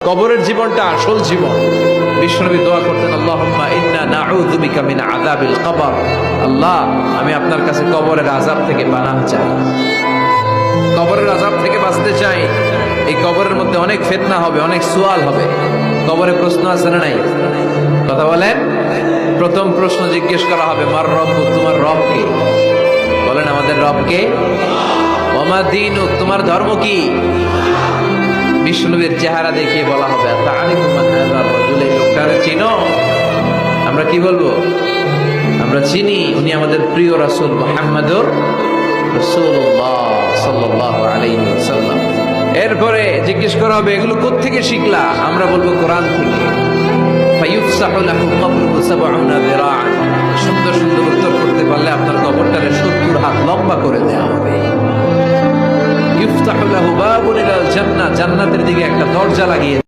কবরের জীবনটা আসল জীবন। বিশ্বনবী দোয়া করতেন, আল্লাহুম্মা ইন্না নাউযু বিকা মিন আযাবিল কবর। আল্লাহ, আমি আপনার কাছে কবরের আযাব থেকে পানাহ চাই, কবরের আযাব থেকে বাঁচতে চাই। এই কবরের মধ্যে অনেক ফিতনা হবে, অনেক সুয়াল হবে। কবরে প্রশ্ন আছে না নাই? কথা বলেন। প্রথম প্রশ্ন জিজ্ঞেস করা হবে, মার রব্বুক, তোমার রব কে? বলেন, আমাদের রব কে? ওয়া মা দীনুক, তোমার ধর্ম কি? বিষ্ণুবীর চেহারা দেখিয়ে বলা হবে, তাআরিফু মান হাযার রাজুল, এই লোকটারে চিনো? আমরা কি বলবো? আমরা চিনি, উনি আমাদের প্রিয় রাসূল মুহাম্মদুর রাসূলুল্লাহ সাল্লাল্লাহু আলাইহি ওয়াসাল্লাম। এরপরে জিজ্ঞেস করা হবে, এগুলো কোত্থেকে শিখলা? আমরা বলবো, কোরআন থেকে। ফায়ুফসাহু লাহু কবরুহু ৭০ যিরাআন। সুন্দর সুন্দর উত্তর করতে পারলে আপনার কবরটারে ৭০ হাত লম্বা করে দেওয়া হবে। ইফতাহু লাহু বাবুন ইলাল জান্নাহ, জান্নাতের দিকে একটা দরজা লাগিয়ে